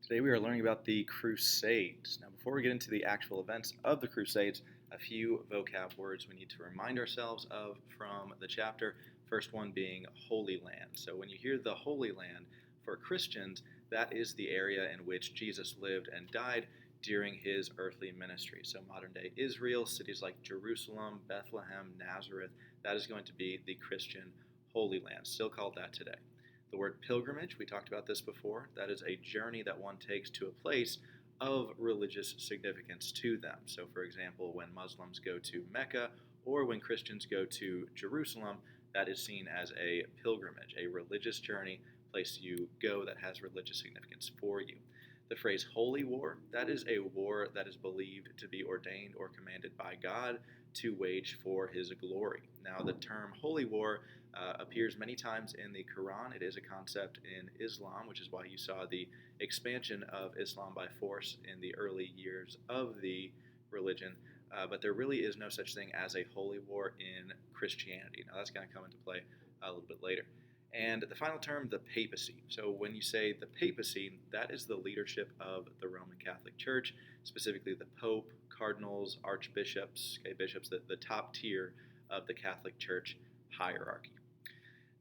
Today we are learning about the Crusades. Now, before we get into the actual events of the Crusades, a few vocab words we need to remind ourselves of from the chapter. First one being Holy Land. So, when you hear the Holy Land for Christians, that is the area in which Jesus lived and died during his earthly ministry. So, modern day Israel, cities like Jerusalem, Bethlehem, Nazareth, that is going to be the Christian Holy Land, still called that today. The word pilgrimage, we talked about this before, that is a journey that one takes to a place of religious significance to them. So, for example, when Muslims go to Mecca or when Christians go to Jerusalem, that is seen as a pilgrimage, a religious journey, place you go that has religious significance for you. The phrase holy war, that is a war that is believed to be ordained or commanded by God to wage for his glory. Now, the term holy war appears many times in the Quran. It is a concept in Islam, which is why you saw the expansion of Islam by force in the early years of the religion. But there really is no such thing as a holy war in Christianity. Now, that's going to come into play a little bit later. And the final term, the papacy. So when you say the papacy, that is the leadership of the Roman Catholic Church, specifically the Pope, cardinals, archbishops, bishops, the top tier of the Catholic Church hierarchy.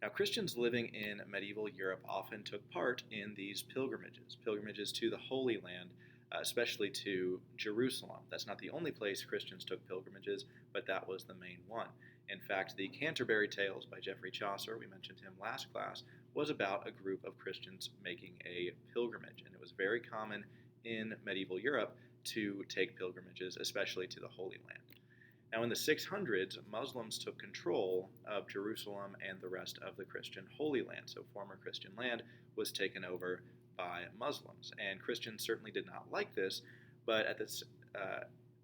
Now, Christians living in medieval Europe often took part in these pilgrimages to the Holy Land, especially to Jerusalem. That's not the only place Christians took pilgrimages, but that was the main one. In fact, the Canterbury Tales by Geoffrey Chaucer, we mentioned him last class, was about a group of Christians making a pilgrimage. And it was very common in medieval Europe to take pilgrimages, especially to the Holy Land. Now, in the 600s, Muslims took control of Jerusalem and the rest of the Christian Holy Land. So, former Christian land was taken over by Muslims. And Christians certainly did not like this, but at this,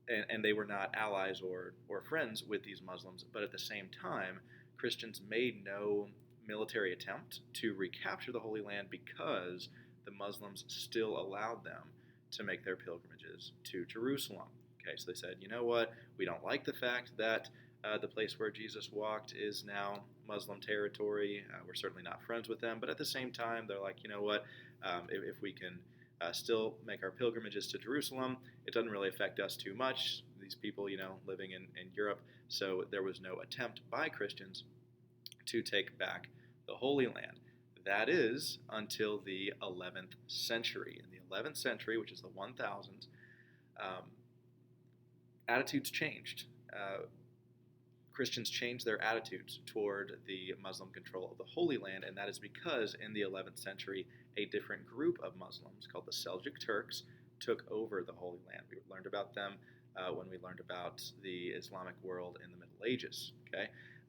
and they were not allies or friends with these Muslims. But at the same time, Christians made no military attempt to recapture the Holy Land because the Muslims still allowed them to make their pilgrimages to Jerusalem. Okay, so they said, you know what, we don't like the fact that the place where Jesus walked is now Muslim territory. We're certainly not friends with them, but at the same time, they're like, you know what, if we can still make our pilgrimages to Jerusalem, it doesn't really affect us too much, these people, living in Europe. So there was no attempt by Christians to take back the Holy Land. That is until the 11th century. In the 11th century, which is the 1000s, attitudes changed. Christians changed their attitudes toward the Muslim control of the Holy Land, and that is because in the 11th century, a different group of Muslims called the Seljuk Turks took over the Holy Land. We learned about them when we learned about the Islamic world in the Middle Ages. Okay,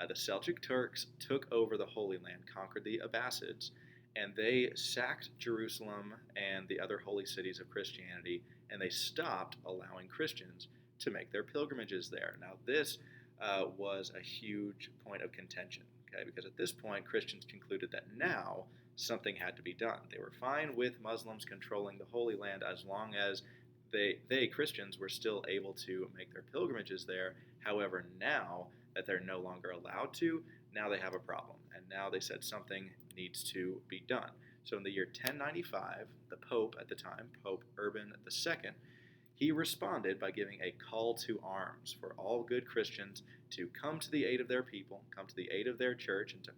the Seljuk Turks took over the Holy Land, conquered the Abbasids, and they sacked Jerusalem and the other holy cities of Christianity, and they stopped allowing Christians to make their pilgrimages there. Now, this was a huge point of contention, okay, because at this point, Christians concluded that now something had to be done. They were fine with Muslims controlling the Holy Land as long as they Christians, were still able to make their pilgrimages there. However, now that they're no longer allowed to, now they have a problem. And now they said something needs to be done. So in the year 1095, the Pope at the time, Pope Urban II, he responded by giving a call to arms for all good Christians to come to the aid of their people, come to the aid of their church, and to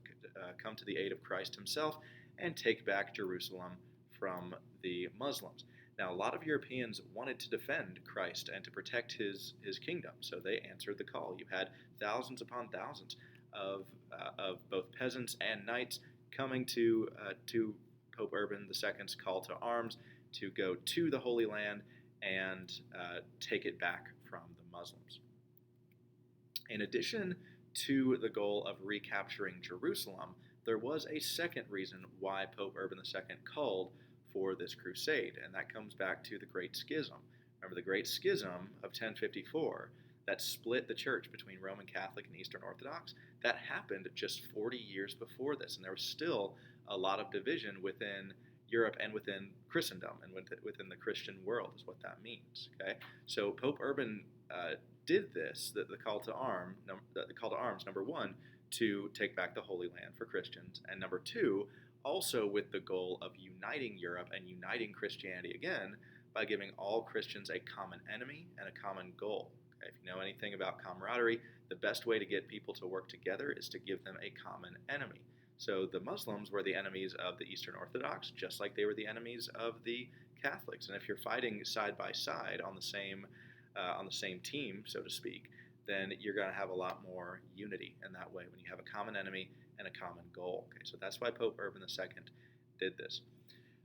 come to the aid of Christ himself and take back Jerusalem from the Muslims. Now, a lot of Europeans wanted to defend Christ and to protect his kingdom, so they answered the call. You had thousands upon thousands of both peasants and knights coming to Pope Urban II's call to arms to go to the Holy Land and take it back from the Muslims. In addition to the goal of recapturing Jerusalem, there was a second reason why Pope Urban II called for this crusade, and that comes back to the Great Schism. Remember the Great Schism of 1054 that split the church between Roman Catholic and Eastern Orthodox? That happened just 40 years before this, and there was still a lot of division within Europe and within Christendom and within the Christian world is what that means. Okay, so Pope Urban did this, the call to arms, number one, to take back the Holy Land for Christians, and number two, also with the goal of uniting Europe and uniting Christianity again by giving all Christians a common enemy and a common goal. Okay, if you know anything about camaraderie, the best way to get people to work together is to give them a common enemy. So the Muslims were the enemies of the Eastern Orthodox, just like they were the enemies of the Catholics. And if you're fighting side by side on the same team, so to speak, then you're going to have a lot more unity in that way when you have a common enemy and a common goal. Okay, so that's why Pope Urban II did this.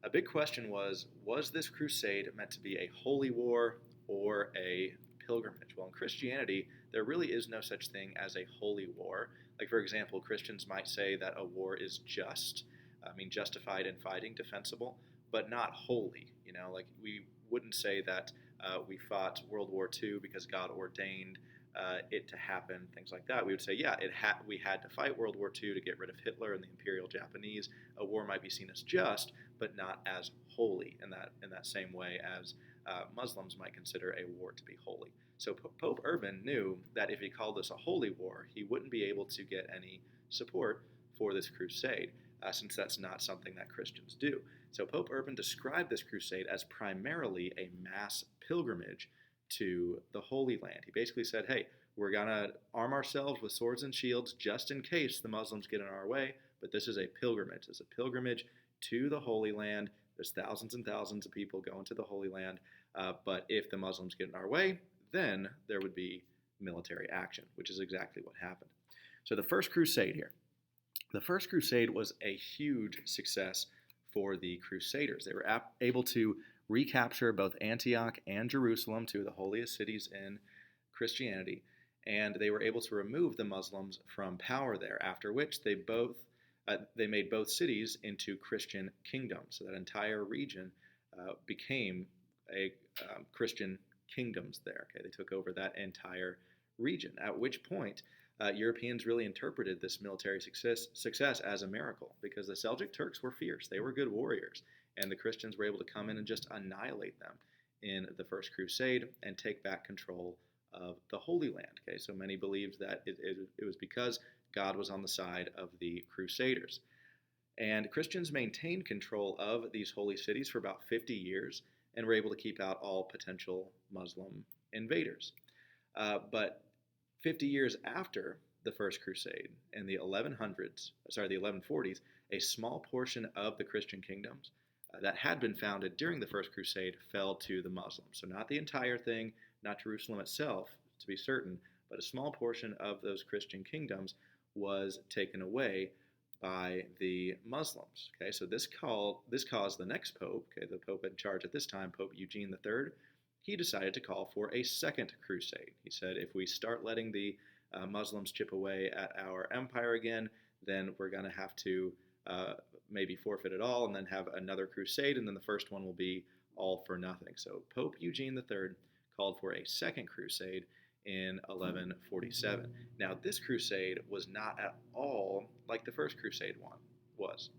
A big question was this crusade meant to be a holy war or a pilgrimage? Well, in Christianity, there really is no such thing as a holy war. Like, for example, Christians might say that a war is just, justified in fighting, defensible, but not holy. Like we wouldn't say that we fought World War II because God ordained it to happen, things like that. We would say, yeah, we had to fight World War II to get rid of Hitler and the Imperial Japanese. A war might be seen as just, but not as holy in that same way as Muslims might consider a war to be holy. So Pope Urban knew that if he called this a holy war, he wouldn't be able to get any support for this crusade, since that's not something that Christians do. So Pope Urban described this crusade as primarily a mass pilgrimage to the Holy Land. He basically said, hey, we're going to arm ourselves with swords and shields just in case the Muslims get in our way, but this is a pilgrimage. It's a pilgrimage to the Holy Land. There's thousands and thousands of people going to the Holy Land, but if the Muslims get in our way, then there would be military action, which is exactly what happened. So the First Crusade here. The First Crusade was a huge success for the Crusaders. They were able to recapture both Antioch and Jerusalem, two of the holiest cities in Christianity, and they were able to remove the Muslims from power there, after which they made both cities into Christian kingdoms. So that entire region became a Christian kingdoms there. Okay, they took over that entire region, at which point Europeans really interpreted this military success as a miracle, because the Seljuk Turks were fierce. They were good warriors, and the Christians were able to come in and just annihilate them in the First Crusade and take back control of the Holy Land. Okay, so many believed that it was because God was on the side of the Crusaders. And Christians maintained control of these holy cities for about 50 years and were able to keep out all potential Muslim invaders. But 50 years after the First Crusade, in the 1140s, a small portion of the Christian kingdoms that had been founded during the First Crusade fell to the Muslims. So not the entire thing, not Jerusalem itself, to be certain, but a small portion of those Christian kingdoms was taken away by the Muslims. Okay, so this caused the next pope, okay, the pope in charge at this time, Pope Eugene III, he decided to call for a second crusade. He said, if we start letting the Muslims chip away at our empire again, then we're going to have to maybe forfeit it all and then have another crusade, and then the first one will be all for nothing. So Pope Eugene III called for a second crusade in 1147. Now, this crusade was not at all like the first crusade one was.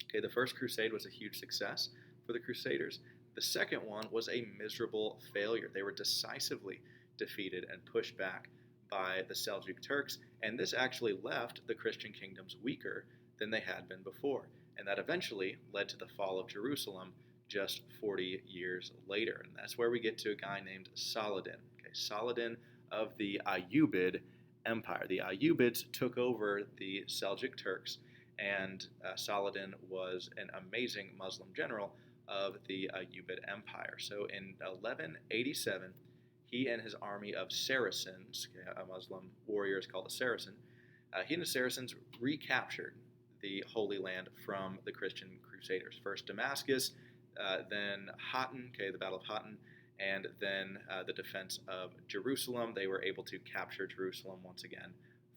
Okay, the first crusade was a huge success for the Crusaders. The second one was a miserable failure. They were decisively defeated and pushed back by the Seljuk Turks, and this actually left the Christian kingdoms weaker than they had been before. And that eventually led to the fall of Jerusalem just 40 years later. And that's where we get to a guy named Saladin. Okay, Saladin of the Ayyubid Empire. The Ayyubids took over the Seljuk Turks, and Saladin was an amazing Muslim general of the Ayyubid Empire. So in 1187, he and his army of Saracens, a Muslim warrior is called a Saracen, he and the Saracens recaptured the Holy Land from the Christian Crusaders. First Damascus, then Hattin, okay, the Battle of Hattin, and then the defense of Jerusalem. They were able to capture Jerusalem once again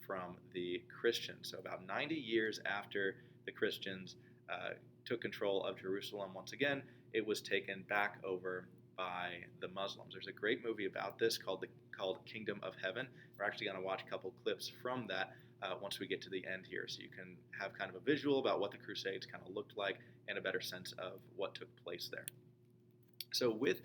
from the Christians. So about 90 years after the Christians took control of Jerusalem once again, it was taken back over by the Muslims. There's a great movie about this called Kingdom of Heaven. We're actually going to watch a couple clips from that once we get to the end here, so you can have kind of a visual about what the Crusades kind of looked like and a better sense of what took place there. So with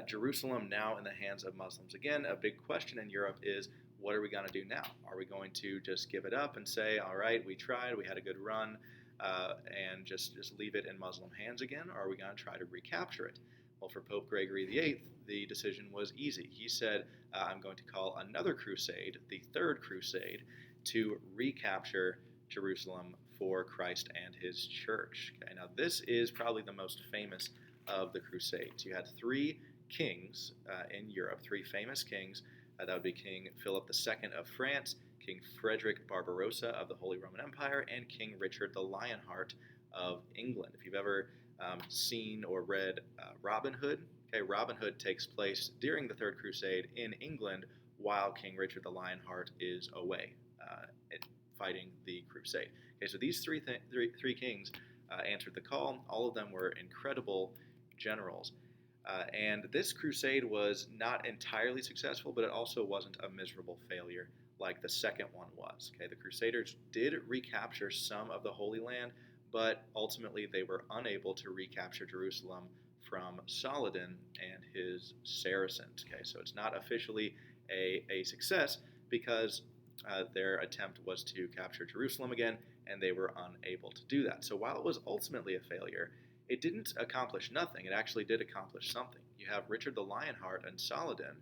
Jerusalem now in the hands of Muslims, again, a big question in Europe is, what are we going to do now? Are we going to just give it up and say, all right, we tried, we had a good run, and just leave it in Muslim hands again, or are we going to try to recapture it? Well, for Pope Gregory VIII, the decision was easy. He said, I'm going to call another crusade, the Third Crusade, to recapture Jerusalem for Christ and his church. Okay, now this is probably the most famous of the Crusades. You had three kings in Europe, three famous kings. That would be King Philip II of France, King Frederick Barbarossa of the Holy Roman Empire, and King Richard the Lionheart of England. If you've ever seen or read Robin Hood, okay, Robin Hood takes place during the Third Crusade in England while King Richard the Lionheart is away fighting the crusade. Okay, so these three kings answered the call. All of them were incredible generals. And this crusade was not entirely successful, but it also wasn't a miserable failure like the second one was. Okay, the Crusaders did recapture some of the Holy Land, but ultimately they were unable to recapture Jerusalem from Saladin and his Saracens. Okay, so it's not officially a success because their attempt was to capture Jerusalem again, and they were unable to do that. So while it was ultimately a failure, it didn't accomplish nothing. It actually did accomplish something. You have Richard the Lionheart and Saladin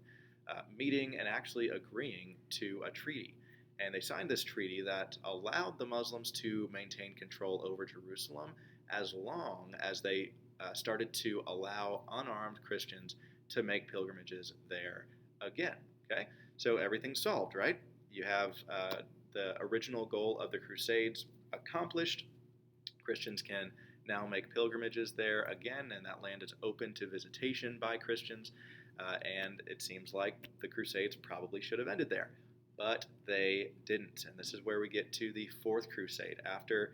meeting and actually agreeing to a treaty. And they signed this treaty that allowed the Muslims to maintain control over Jerusalem as long as they started to allow unarmed Christians to make pilgrimages there again. Okay, so everything's solved, right? You have the original goal of the Crusades accomplished. Christians can now make pilgrimages there again, and that land is open to visitation by Christians. And it seems like the Crusades probably should have ended there, but they didn't. And this is where we get to the Fourth Crusade. After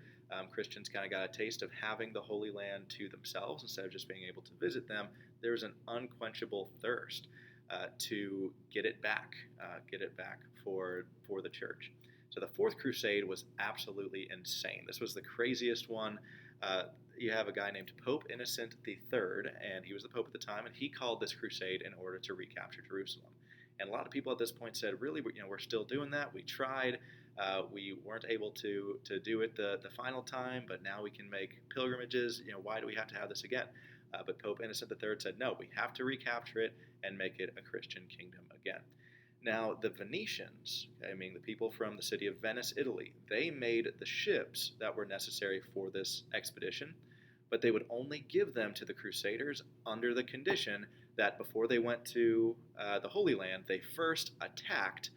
Christians kind of got a taste of having the Holy Land to themselves instead of just being able to visit them, there was an unquenchable thirst to get it back for the church. So the Fourth Crusade was absolutely insane. This was the craziest one. You have a guy named Pope Innocent III, and he was the Pope at the time, and he called this crusade in order to recapture Jerusalem. And a lot of people at this point said, really, we're still doing that. We tried. We weren't able to do it the final time, but now we can make pilgrimages. Why do we have to have this again? But Pope Innocent III said, no, we have to recapture it and make it a Christian kingdom again. Now, the Venetians, the people from the city of Venice, Italy, they made the ships that were necessary for this expedition, but they would only give them to the Crusaders under the condition that before they went to the Holy Land, they first attacked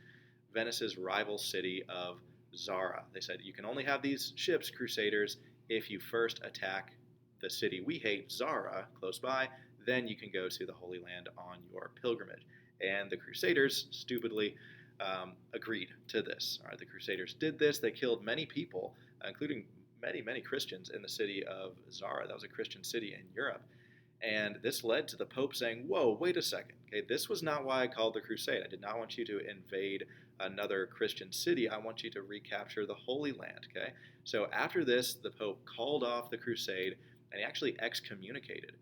Venice's rival city of Zara. They said, you can only have these ships, Crusaders, if you first attack the city we hate, Zara, close by, then you can go to the Holy Land on your pilgrimage. And the Crusaders stupidly agreed to this. All right, the Crusaders did this. They killed many people, including many Christians in the city of Zara. That was a Christian city in Europe. And this led to the Pope saying, whoa, wait a second. Okay, this was not why I called the crusade. I did not want you to invade another Christian city. I want you to recapture the Holy Land. Okay, so after this, the Pope called off the crusade, and he actually excommunicated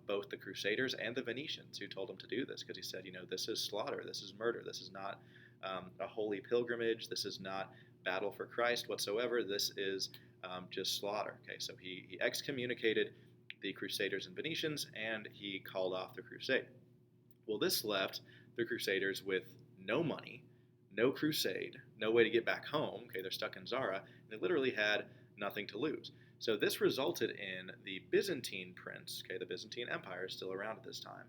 both the Crusaders and the Venetians who told him to do this, because he said, this is slaughter, this is murder, this is not a holy pilgrimage, this is not battle for Christ whatsoever, this is just slaughter. Okay, so he excommunicated the Crusaders and Venetians, and he called off the crusade. Well, this left the Crusaders with no money, no crusade, no way to get back home. Okay, they're stuck in Zara, and they literally had nothing to lose. So this resulted in the Byzantine prince, okay, the Byzantine Empire is still around at this time.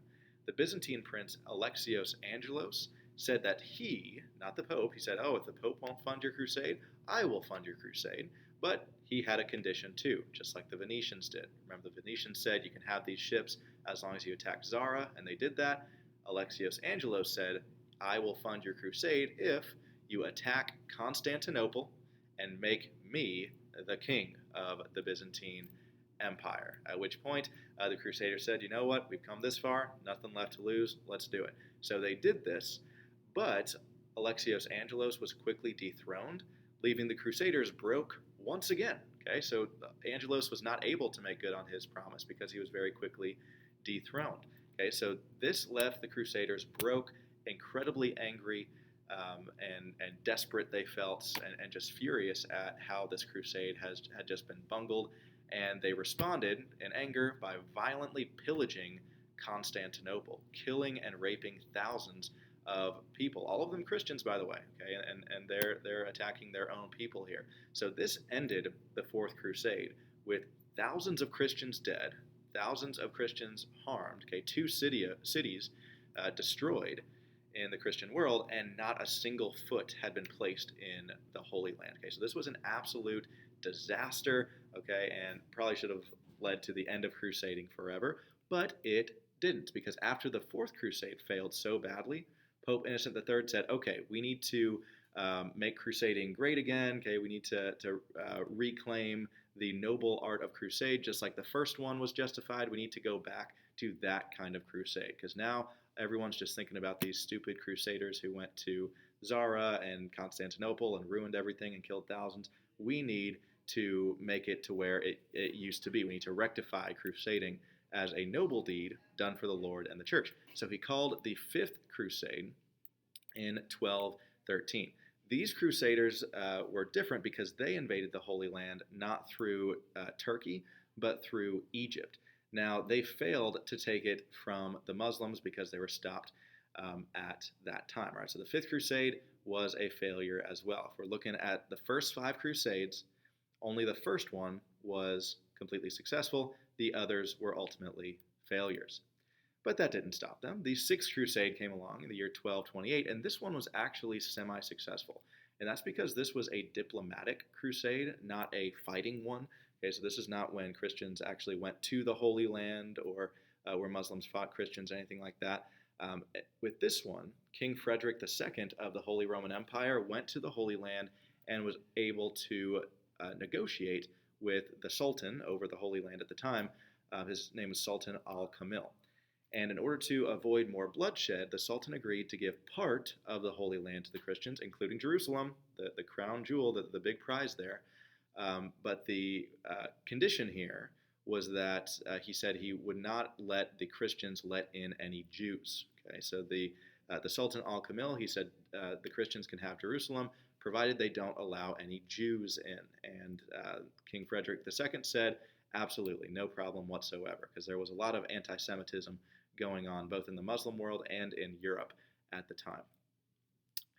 The Byzantine prince Alexios Angelos said that he, not the Pope, he said, if the Pope won't fund your crusade, I will fund your crusade. But he had a condition too, just like the Venetians did. Remember, the Venetians said you can have these ships as long as you attack Zara, and they did that. Alexios Angelos said, I will fund your crusade if you attack Constantinople and make me the king of the Byzantine Empire. At which point, the Crusaders said, you know what, we've come this far, nothing left to lose, let's do it. So they did this, but Alexios Angelos was quickly dethroned, leaving the Crusaders broke once again. Okay, so Angelos was not able to make good on his promise because he was very quickly dethroned. Okay, so this left the Crusaders broke, incredibly angry. and desperate they felt, and just furious at how this crusade had just been bungled. And they responded in anger by violently pillaging Constantinople, killing and raping thousands of people, all of them Christians, by the way. Okay, and they're attacking their own people here. So this ended the Fourth Crusade with thousands of Christians dead, thousands of Christians harmed. Okay, cities destroyed in the Christian world, and not a single foot had been placed in the Holy Land. Okay, so this was an absolute disaster. Okay, and probably should have led to the end of crusading forever, but it didn't, because after the Fourth Crusade failed so badly, Pope Innocent III said, okay, we need to make crusading great again. Okay, we need to reclaim the noble art of crusade, just like the first one was justified. We need to go back to that kind of crusade, because now everyone's just thinking about these stupid crusaders who went to Zara and Constantinople and ruined everything and killed thousands. We need to make it to where it used to be. We need to rectify crusading as a noble deed done for the Lord and the church. So he called the Fifth Crusade in 1213. These crusaders were different because they invaded the Holy Land not through Turkey, but through Egypt. Now, they failed to take it from the Muslims because they were stopped at that time. Right? So the Fifth Crusade was a failure as well. If we're looking at the first five crusades, only the first one was completely successful. The others were ultimately failures. But that didn't stop them. The Sixth Crusade came along in the year 1228, and this one was actually semi successful. And that's because this was a diplomatic crusade, not a fighting one. Okay, so this is not when Christians actually went to the Holy Land, or where Muslims fought Christians, anything like that. With this one, King Frederick II of the Holy Roman Empire went to the Holy Land and was able to negotiate with the Sultan over the Holy Land at the time. His name was Sultan al-Kamil. And in order to avoid more bloodshed, the Sultan agreed to give part of the Holy Land to the Christians, including Jerusalem, the crown jewel, the big prize there. But the condition here was that he said he would not let the Christians let in any Jews. Okay, so the Sultan al-Kamil, he said the Christians can have Jerusalem, provided they don't allow any Jews in. And King Frederick II said, absolutely, no problem whatsoever, because there was a lot of anti-Semitism going on both in the Muslim world and in Europe at the time.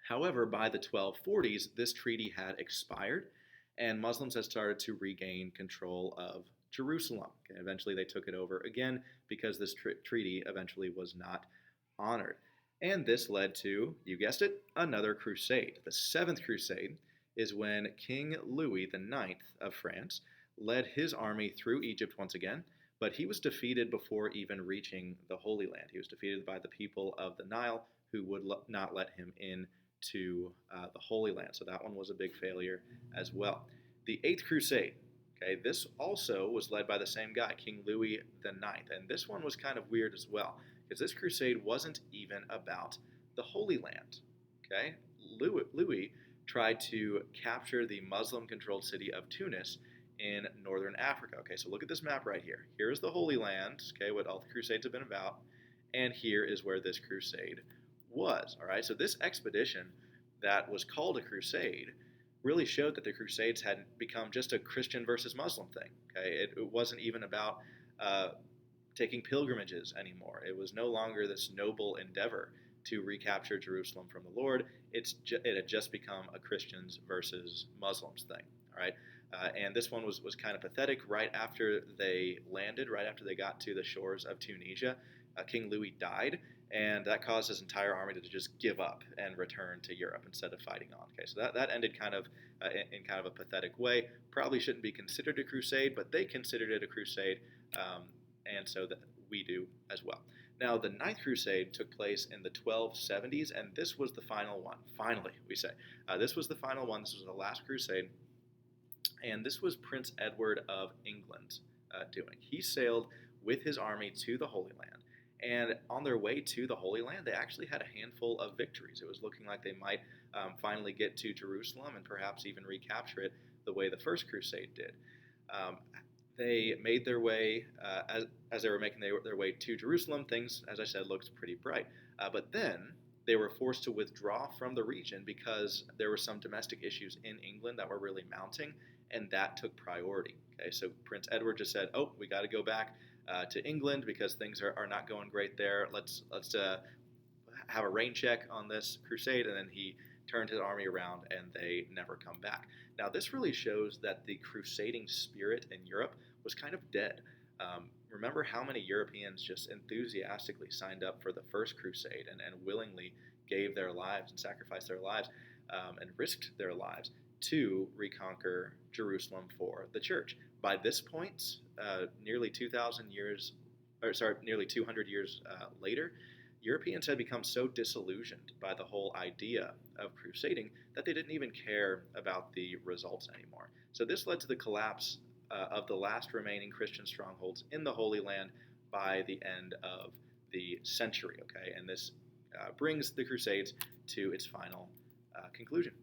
However, by the 1240s, this treaty had expired, and Muslims had started to regain control of Jerusalem. Okay, eventually, they took it over again because this treaty eventually was not honored. And this led to, you guessed it, another crusade. The Seventh Crusade is when King Louis IX of France led his army through Egypt once again, but he was defeated before even reaching the Holy Land. He was defeated by the people of the Nile, who would not let him in to the Holy Land. So that one was a big failure as well. The Eighth Crusade, okay, this also was led by the same guy, King Louis IX. And this one was kind of weird as well, because this crusade wasn't even about the Holy Land. Okay, Louis tried to capture the Muslim-controlled city of Tunis in northern Africa. Okay, so look at this map right here. Here's the Holy Land, okay, what all the Crusades have been about, and here is where this crusade was. All right, so this expedition that was called a crusade really showed that the Crusades had become just a Christian versus Muslim thing. Okay, it wasn't even about taking pilgrimages anymore. It was no longer this noble endeavor to recapture Jerusalem from the Lord. It had just become a Christians versus Muslims thing. All right. And this one was kind of pathetic. Right after they landed, right after they got to the shores of Tunisia, King Louis died, and that caused his entire army to just give up and return to Europe instead of fighting on. Okay, so that ended kind of in kind of a pathetic way. Probably shouldn't be considered a crusade, but they considered it a crusade, and so that we do as well. Now, the Ninth Crusade took place in the 1270s, and this was the final one. Finally, we say. This was the final one. This was the last crusade. And this was Prince Edward of England doing. He sailed with his army to the Holy Land. And on their way to the Holy Land, they actually had a handful of victories. It was looking like they might finally get to Jerusalem and perhaps even recapture it the way the First Crusade did. They made their way, as they were making their way to Jerusalem, things, as I said, looked pretty bright. But then they were forced to withdraw from the region because there were some domestic issues in England that were really mounting, and that took priority. Okay, so Prince Edward just said, "Oh, we got to go back to England because things are not going great there. Let's have a rain check on this crusade," and then he turned his army around, and they never come back. Now, this really shows that the crusading spirit in Europe was kind of dead. Remember how many Europeans just enthusiastically signed up for the first crusade and willingly gave their lives and sacrificed their lives and risked their lives to reconquer Jerusalem for the church. By this point, nearly 2,000 years, or sorry, nearly 200 years later, Europeans had become so disillusioned by the whole idea of crusading that they didn't even care about the results anymore. So this led to the collapse of the last remaining Christian strongholds in the Holy Land by the end of the century. Okay, and this brings the Crusades to its final conclusion.